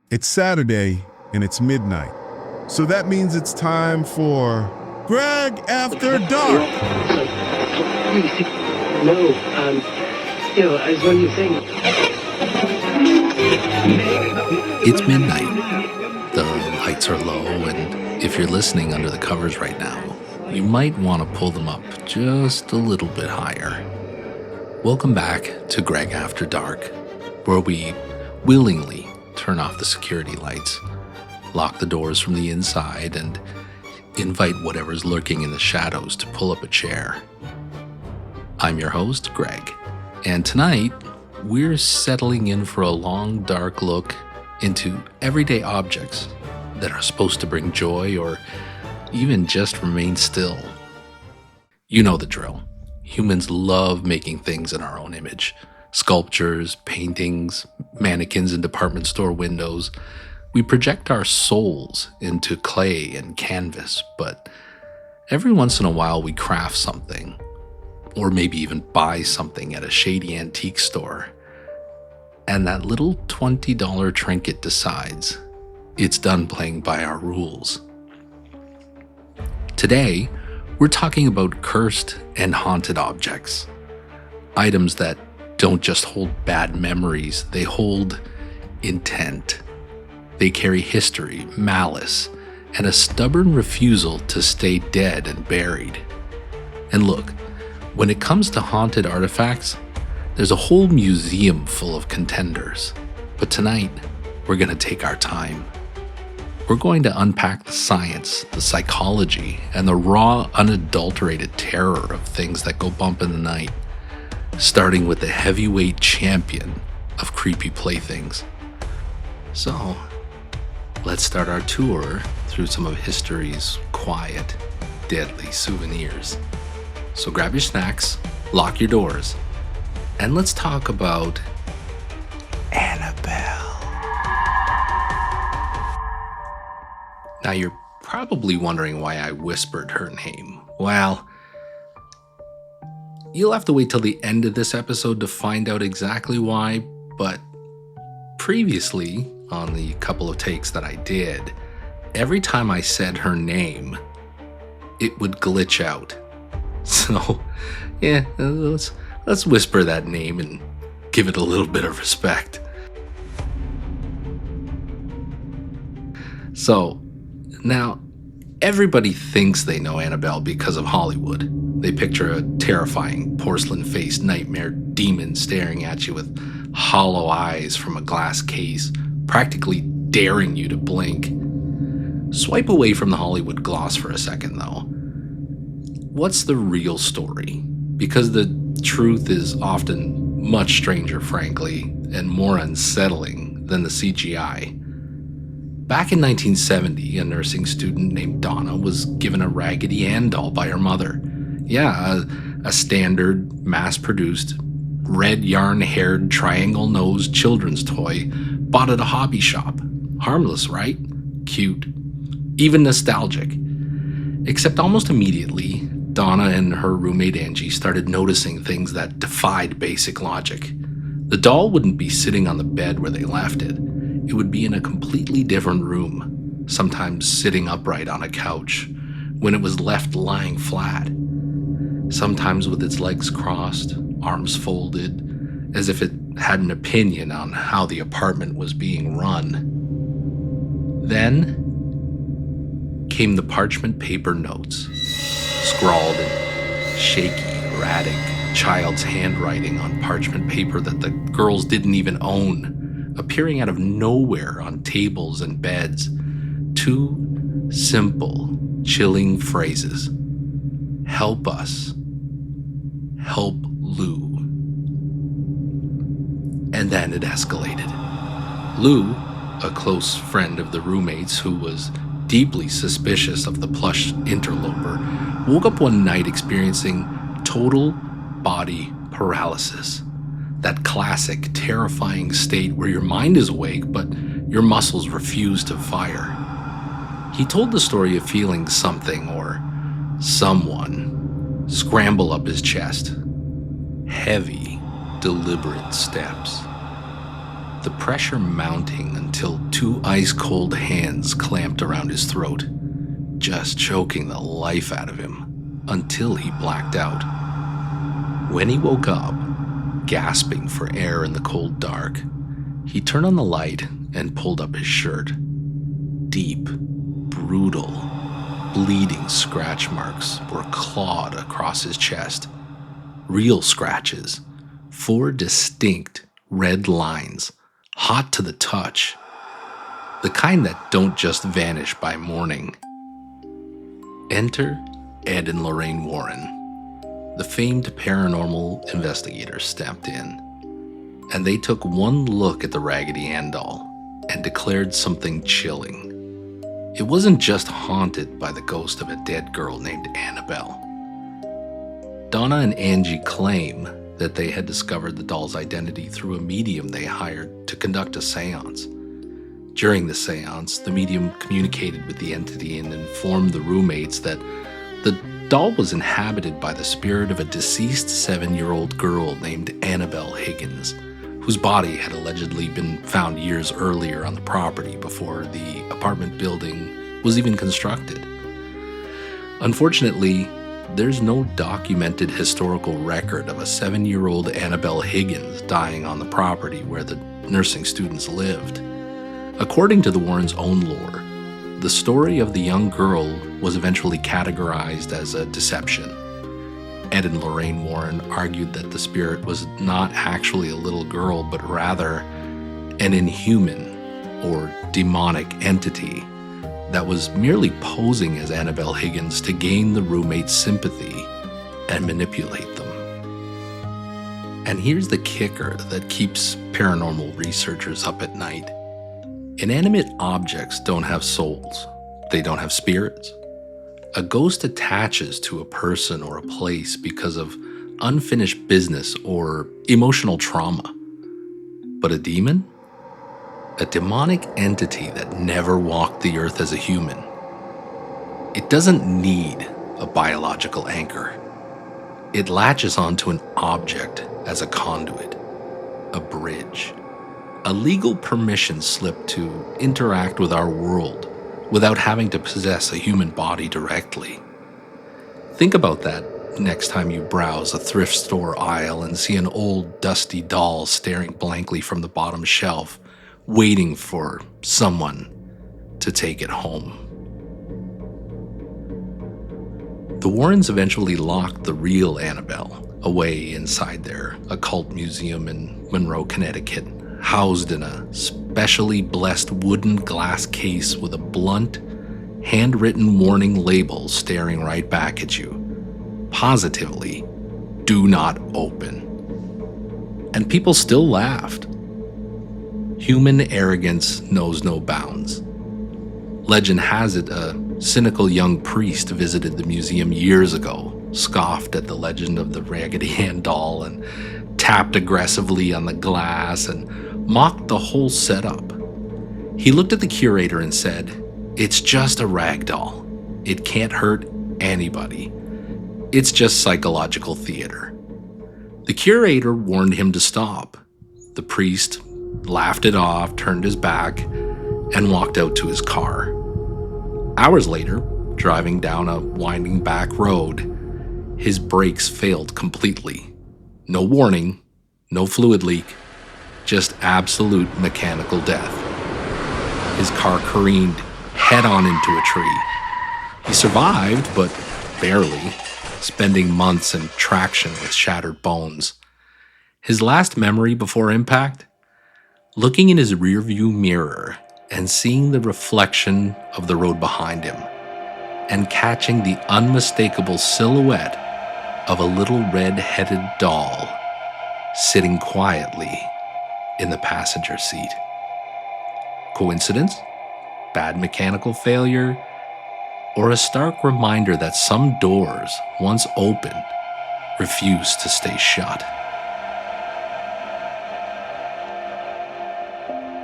It's Saturday and it's midnight. So that means it's time for Greg After Dark. No, as when you think. It's midnight. The lights are low, and if you're listening under the covers right now, you might want to pull them up just a little bit higher. Welcome back to Greg After Dark, where we willingly turn off the security lights, lock the doors from the inside, and invite whatever's lurking in the shadows to pull up a chair. I'm your host, Greg, and tonight we're settling in for a long, dark look into everyday objects that are supposed to bring joy or even just remain still. You know the drill. Humans love making things in our own image. Sculptures, paintings, mannequins in department store windows. We project our souls into clay and canvas, but every once in a while we craft something, or maybe even buy something at a shady antique store, and that little $20 trinket decides it's done playing by our rules. Today, we're talking about cursed and haunted objects. Items that don't just hold bad memories, they hold intent. They carry history, malice, and a stubborn refusal to stay dead and buried. And look, when it comes to haunted artifacts, there's a whole museum full of contenders. But tonight, we're going to take our time. We're going to unpack the science, the psychology, and the raw, unadulterated terror of things that go bump in the night, starting with the heavyweight champion of creepy playthings. So, let's start our tour through some of history's quiet, deadly souvenirs. So grab your snacks, lock your doors, and let's talk about Annabelle. Now you're probably wondering why I whispered her name. Well, you'll have to wait till the end of this episode to find out exactly why, but previously, on the couple of takes that I did, every time I said her name, it would glitch out. So, yeah, let's whisper that name and give it a little bit of respect. So, now, everybody thinks they know Annabelle because of Hollywood. They picture a terrifying, porcelain-faced nightmare demon staring at you with hollow eyes from a glass case, practically daring you to blink. Swipe away from the Hollywood gloss for a second, though. What's the real story? Because the truth is often much stranger, frankly, and more unsettling than the CGI. Back in 1970, a nursing student named Donna was given a Raggedy Ann doll by her mother. Yeah, a standard, mass-produced, red yarn-haired, triangle-nosed children's toy bought at a hobby shop. Harmless, right? Cute. Even nostalgic. Except almost immediately, Donna and her roommate Angie started noticing things that defied basic logic. The doll wouldn't be sitting on the bed where they left it. It would be in a completely different room, sometimes sitting upright on a couch, when it was left lying flat, sometimes with its legs crossed, arms folded, as if it had an opinion on how the apartment was being run. Then came the parchment paper notes, scrawled in shaky, erratic, child's handwriting on parchment paper that the girls didn't even own, appearing out of nowhere on tables and beds. Two simple, chilling phrases. Help us. Help Lou. And then it escalated. Lou, a close friend of the roommates who was deeply suspicious of the plush interloper, woke up one night experiencing total body paralysis. That classic, terrifying state where your mind is awake, but your muscles refuse to fire. He told the story of feeling something or someone scramble up his chest. Heavy, deliberate steps. the pressure mounting until two ice-cold hands clamped around his throat, just choking the life out of him until he blacked out. When he woke up, gasping for air in the cold dark, he turned on the light and pulled up his shirt. Deep, brutal, bleeding scratch marks were clawed across his chest. Real scratches, 4 distinct red lines, hot to the touch. The kind that don't just vanish by morning. Enter Ed and Lorraine Warren. The famed paranormal investigators stepped in, and they took one look at the Raggedy Ann doll and declared something chilling. It wasn't just haunted by the ghost of a dead girl named Annabelle. Donna and Angie claim that they had discovered the doll's identity through a medium they hired to conduct a seance. During the seance, the medium communicated with the entity and informed the roommates that the doll was inhabited by the spirit of a deceased 7-year-old girl named Annabelle Higgins, whose body had allegedly been found years earlier on the property before the apartment building was even constructed. Unfortunately, there's no documented historical record of a 7-year-old Annabelle Higgins dying on the property where the nursing students lived. According to the Warrens' own lore, the story of the young girl was eventually categorized as a deception. Ed and Lorraine Warren argued that the spirit was not actually a little girl, but rather an inhuman or demonic entity that was merely posing as Annabelle Higgins to gain the roommates' sympathy and manipulate them. And here's the kicker that keeps paranormal researchers up at night. Inanimate objects don't have souls. They don't have spirits. A ghost attaches to a person or a place because of unfinished business or emotional trauma. But a demon? A demonic entity that never walked the earth as a human. It doesn't need a biological anchor. It latches onto an object as a conduit, a bridge, a legal permission slip to interact with our world without having to possess a human body directly. Think about that next time you browse a thrift store aisle and see an old, dusty doll staring blankly from the bottom shelf, waiting for someone to take it home. The Warrens eventually locked the real Annabelle away inside their occult museum in Monroe, Connecticut, housed in a specially blessed wooden glass case with a blunt, handwritten warning label staring right back at you. Positively, do not open. And people still laughed. Human arrogance knows no bounds. Legend has it a cynical young priest visited the museum years ago, scoffed at the legend of the Raggedy Ann doll, and tapped aggressively on the glass and mocked the whole setup. He looked at the curator and said, "It's just a rag doll. It can't hurt anybody. It's just psychological theater." The curator warned him to stop. The priest laughed it off, turned his back, and walked out to his car. Hours later, driving down a winding back road, his brakes failed completely. No warning, no fluid leak, just absolute mechanical death. His car careened head-on into a tree. He survived, but barely, spending months in traction with shattered bones. His last memory before impact? Looking in his rearview mirror and seeing the reflection of the road behind him, and catching the unmistakable silhouette of a little red-headed doll sitting quietly in the passenger seat. Coincidence? Bad mechanical failure? Or a stark reminder that some doors, once opened, refuse to stay shut?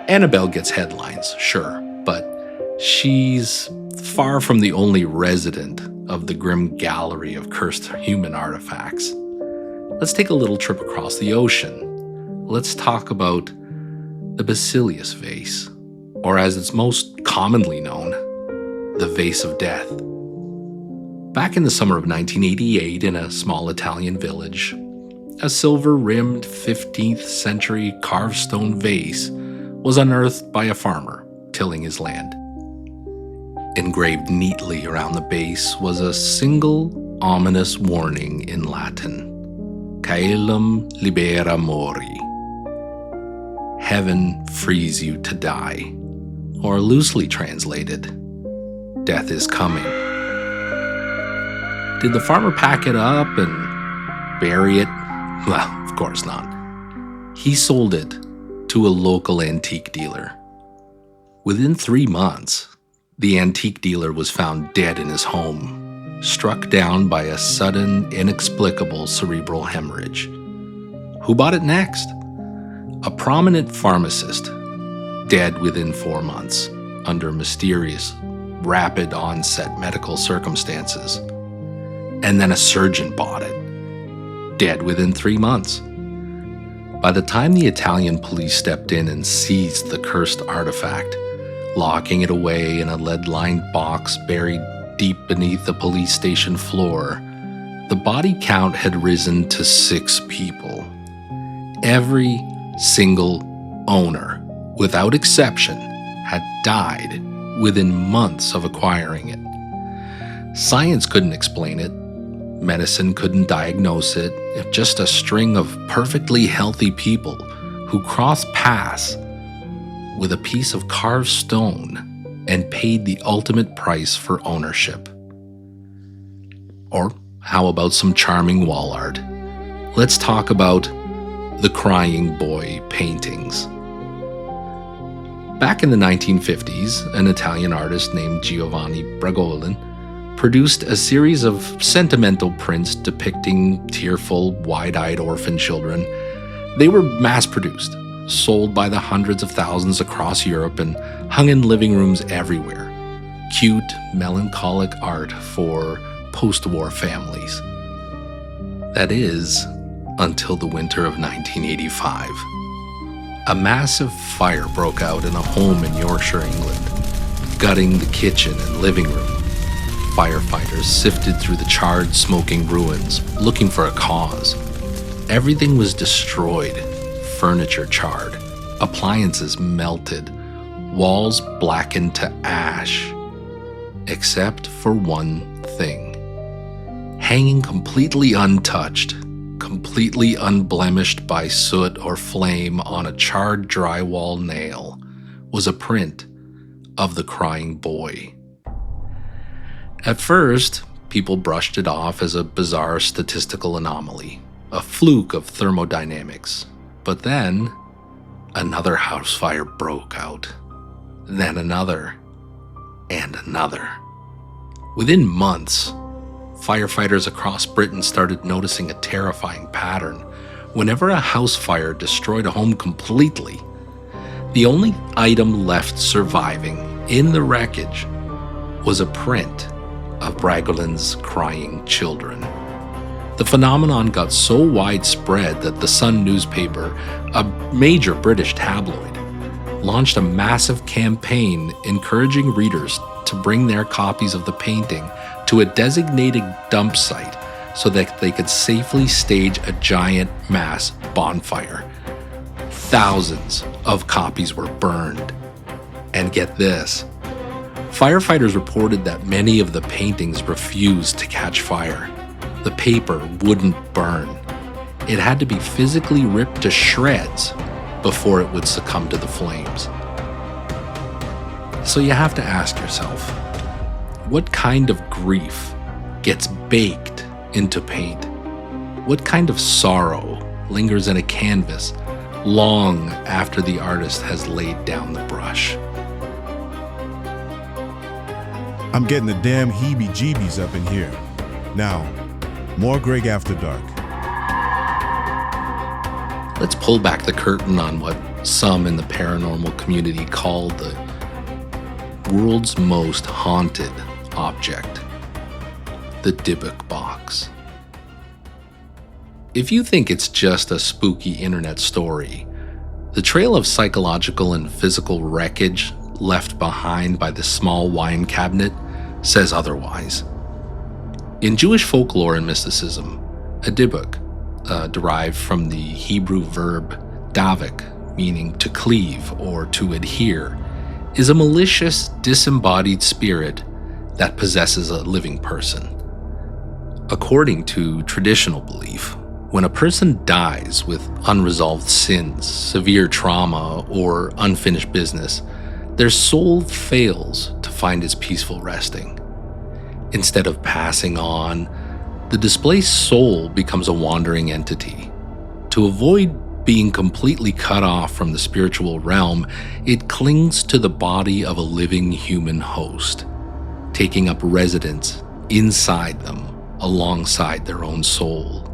Annabelle gets headlines, sure, but she's far from the only resident of the grim gallery of cursed human artifacts. Let's take a little trip across the ocean. Let's talk about the Basilius Vase, or as it's most commonly known, the Vase of Death. Back in the summer of 1988, in a small Italian village, a silver-rimmed 15th century carved stone vase was unearthed by a farmer tilling his land. Engraved neatly around the base was a single ominous warning in Latin, Caelum libera mori. Heaven frees you to die, or loosely translated, death is coming. Did the farmer pack it up and bury it? Well, of course not. He sold it to a local antique dealer. Within 3 months, the antique dealer was found dead in his home, struck down by a sudden, inexplicable cerebral hemorrhage. Who bought it next? A prominent pharmacist, dead within 4 months, under mysterious, rapid onset medical circumstances. And then a surgeon bought it, dead within 3 months. By the time the Italian police stepped in and seized the cursed artifact, locking it away in a lead-lined box buried deep beneath the police station floor, the body count had risen to 6 people. Every single owner, without exception, had died within months of acquiring it. Science couldn't explain it. Medicine couldn't diagnose it. Just a string of perfectly healthy people who crossed paths with a piece of carved stone and paid the ultimate price for ownership. Or how about some charming wall art? Let's talk about the Crying Boy paintings. Back in the 1950s, an Italian artist named Giovanni Bragolin produced a series of sentimental prints depicting tearful, wide-eyed orphan children. They were mass-produced, sold by the hundreds of thousands across Europe, and hung in living rooms everywhere. Cute, melancholic art for post-war families. That is, until the winter of 1985. A massive fire broke out in a home in Yorkshire, England, gutting the kitchen and living room. Firefighters sifted through the charred, smoking ruins, looking for a cause. Everything was destroyed. Furniture charred, appliances melted, walls blackened to ash. Except for one thing. Hanging completely untouched, completely unblemished by soot or flame on a charred drywall nail, was a print of the crying boy. At first, people brushed it off as a bizarre statistical anomaly, a fluke of thermodynamics. But then, another house fire broke out. Then another, and another. Within months, firefighters across Britain started noticing a terrifying pattern. Whenever a house fire destroyed a home completely, the only item left surviving in the wreckage was a print of Bragolin's crying children. The phenomenon got so widespread that the Sun newspaper, a major British tabloid, launched a massive campaign encouraging readers to bring their copies of the painting to a designated dump site so that they could safely stage a giant mass bonfire. Thousands of copies were burned. And get this, firefighters reported that many of the paintings refused to catch fire. The paper wouldn't burn. It had to be physically ripped to shreds before it would succumb to the flames. So you have to ask yourself, what kind of grief gets baked into paint? What kind of sorrow lingers in a canvas long after the artist has laid down the brush? I'm getting the damn heebie-jeebies up in here. Now, more Greg After Dark. Let's pull back the curtain on what some in the paranormal community call the world's most haunted object, the Dybbuk Box. If you think it's just a spooky internet story, The trail of psychological and physical wreckage left behind by the small wine cabinet says otherwise. In Jewish folklore and mysticism, a dybbuk, derived from the Hebrew verb davik, meaning to cleave or to adhere, is a malicious, disembodied spirit that possesses a living person. According to traditional belief, when a person dies with unresolved sins, severe trauma, or unfinished business, their soul fails to find its peaceful resting. Instead of passing on, the displaced soul becomes a wandering entity. To avoid being completely cut off from the spiritual realm, it clings to the body of a living human host, taking up residence inside them alongside their own soul.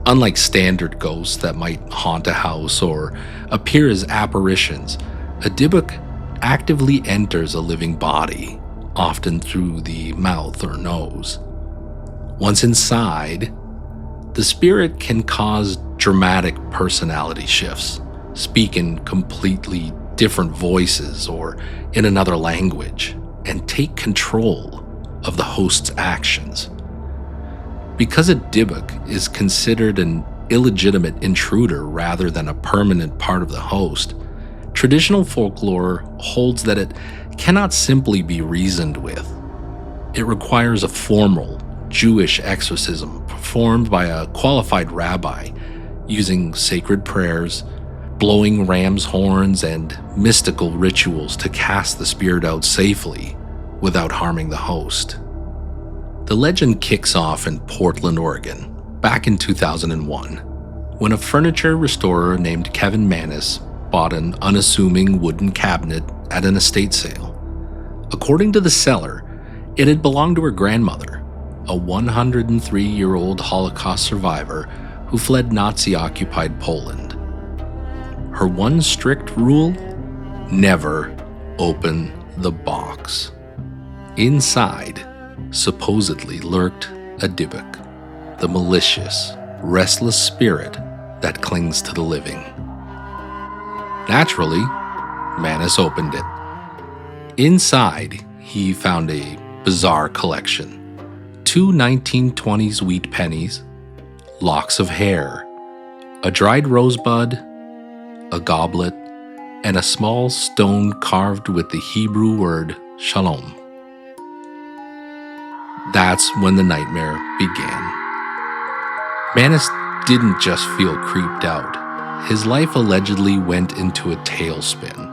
Unlike standard ghosts that might haunt a house or appear as apparitions, a dybbuk actively enters a living body, often through the mouth or nose. Once inside, the spirit can cause dramatic personality shifts, speak in completely different voices or in another language, and take control of the host's actions. Because a dybbuk is considered an illegitimate intruder rather than a permanent part of the host, traditional folklore holds that it cannot simply be reasoned with. It requires a formal Jewish exorcism performed by a qualified rabbi using sacred prayers, blowing ram's horns, and mystical rituals to cast the spirit out safely without harming the host. The legend kicks off in Portland, Oregon, back in 2001, when a furniture restorer named Kevin Manis bought an unassuming wooden cabinet at an estate sale. According to the seller, it had belonged to her grandmother, a 103-year-old Holocaust survivor who fled Nazi-occupied Poland. Her one strict rule: never open the box. Inside supposedly lurked a dybbuk, the malicious, restless spirit that clings to the living. Naturally, Manis opened it. Inside, he found a bizarre collection: 2 1920s wheat pennies, locks of hair, a dried rosebud, a goblet, and a small stone carved with the Hebrew word shalom. That's when the nightmare began. Manis didn't just feel creeped out. His life allegedly went into a tailspin.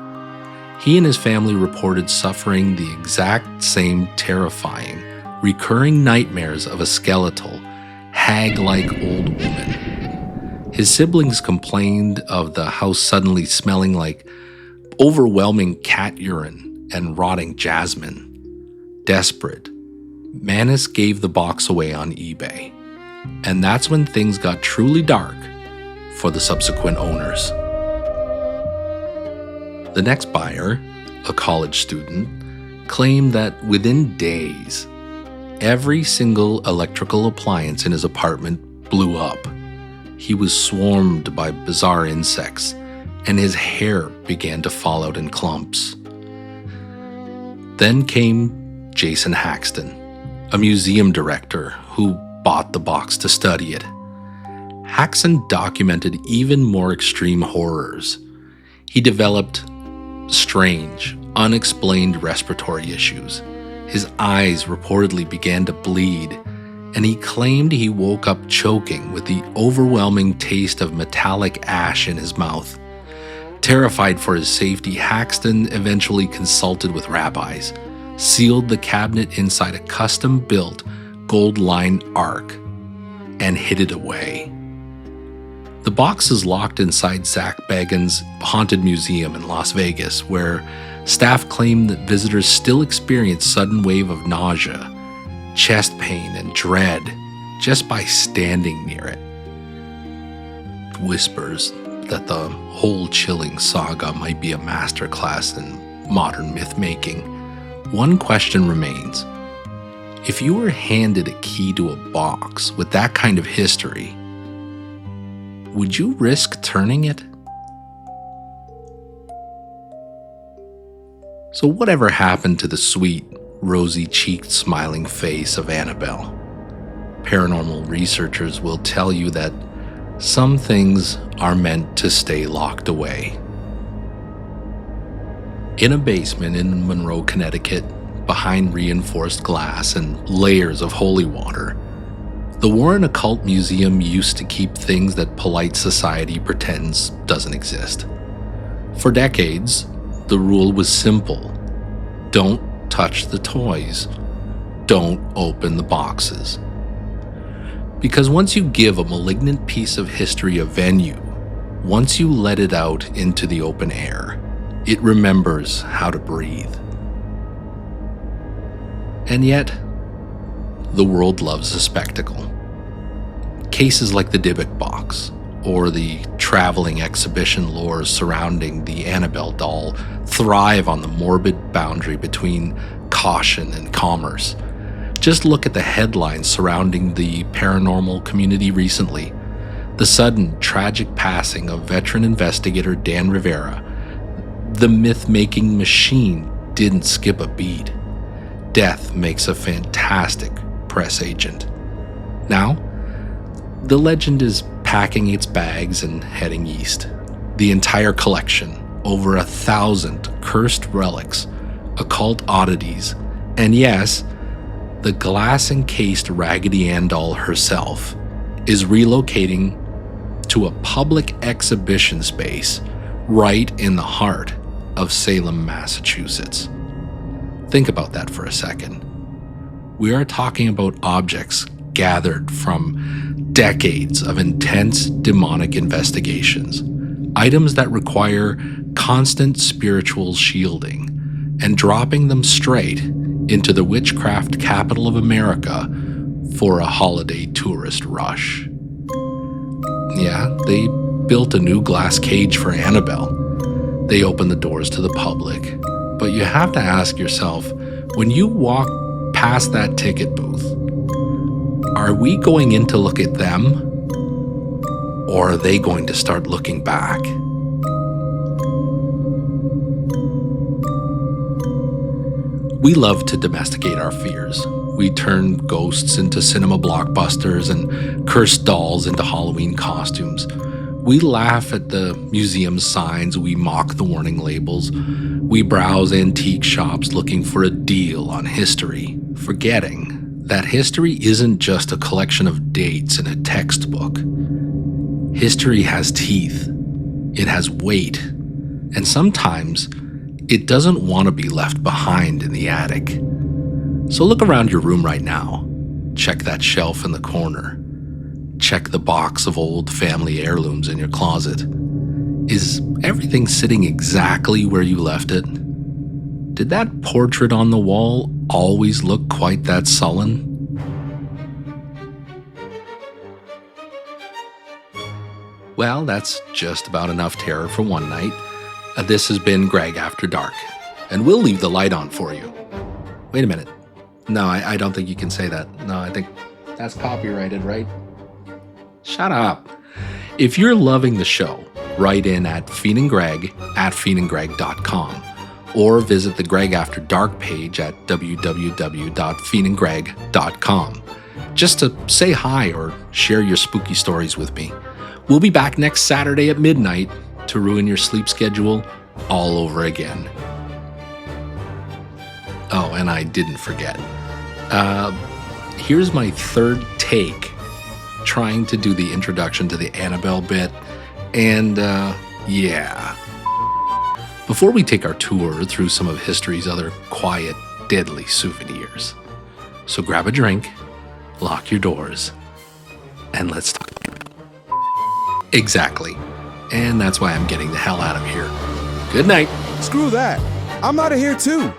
He and his family reported suffering the exact same terrifying, recurring nightmares of a skeletal, hag-like old woman. His siblings complained of the house suddenly smelling like overwhelming cat urine and rotting jasmine. Desperate, Manis gave the box away on eBay, and that's when things got truly dark for the subsequent owners. The next buyer, a college student, claimed that within days, every single electrical appliance in his apartment blew up. He was swarmed by bizarre insects, and his hair began to fall out in clumps. Then came Jason Haxton, a museum director who bought the box to study it. Haxton documented even more extreme horrors. He developed strange, unexplained respiratory issues. His eyes reportedly began to bleed, and he claimed he woke up choking with the overwhelming taste of metallic ash in his mouth. Terrified for his safety, Haxton eventually consulted with rabbis, sealed the cabinet inside a custom-built gold-lined ark, and hid it away. The box is locked inside Zach Bagans' Haunted Museum in Las Vegas, where staff claim that visitors still experience sudden wave of nausea, chest pain, and dread just by standing near it. Whispers that the whole chilling saga might be a masterclass in modern myth-making. One question remains. If you were handed a key to a box with that kind of history, would you risk turning it? So whatever happened to the sweet, rosy-cheeked, smiling face of Annabelle? Paranormal researchers will tell you that some things are meant to stay locked away. In a basement in Monroe, Connecticut, behind reinforced glass and layers of holy water, the Warren Occult Museum used to keep things that polite society pretends doesn't exist. For decades, the rule was simple. Don't touch the toys. Don't open the boxes. Because once you give a malignant piece of history a venue, once you let it out into the open air, it remembers how to breathe. And yet, the world loves a spectacle. Cases like the Dybbuk Box, or the traveling exhibition lore surrounding the Annabelle doll, thrive on the morbid boundary between caution and commerce. Just look at the headlines surrounding the paranormal community recently. The sudden, tragic passing of veteran investigator Dan Rivera. The myth-making machine didn't skip a beat. Death makes a fantastic press agent. Now, the legend is packing its bags and heading east. The entire collection, over 1,000 cursed relics, occult oddities, and yes, the glass-encased Raggedy Ann doll herself, is relocating to a public exhibition space right in the heart of Salem, Massachusetts. Think about that for a second. We are talking about objects gathered from decades of intense demonic investigations, items that require constant spiritual shielding, and dropping them straight into the witchcraft capital of America for a holiday tourist rush. Yeah, they built a new glass cage for Annabelle. They opened the doors to the public. But you have to ask yourself, when you walk past that ticket booth, are we going in to look at them? Or are they going to start looking back? We love to domesticate our fears. We turn ghosts into cinema blockbusters and cursed dolls into Halloween costumes. We laugh at the museum signs, we mock the warning labels, we browse antique shops looking for a deal on history, forgetting that history isn't just a collection of dates in a textbook. History has teeth, it has weight, and sometimes it doesn't want to be left behind in the attic. So look around your room right now. Check that shelf in the corner. Check the box of old family heirlooms in your closet. Is everything sitting exactly where you left it? Did that portrait on the wall always look quite that sullen? Well, that's just about enough terror for one night. This has been Greg After Dark, and we'll leave the light on for you. Wait a minute. No, I don't think you can say that. No, I think that's copyrighted, right? Shut up. If you're loving the show, write in at fiendandgreg@fiendandgreg.com or visit the Greg After Dark page at www.fiendandgreg.com just to say hi or share your spooky stories with me. We'll be back next Saturday at midnight to ruin your sleep schedule all over again. Oh, and I didn't forget. Here's my third take trying to do the introduction to the Annabelle bit, and yeah. Before we take our tour through some of history's other quiet, deadly souvenirs. So grab a drink, lock your doors, and let's talk about it. Exactly. And that's why I'm getting the hell out of here. Good night. Screw that. I'm out of here too.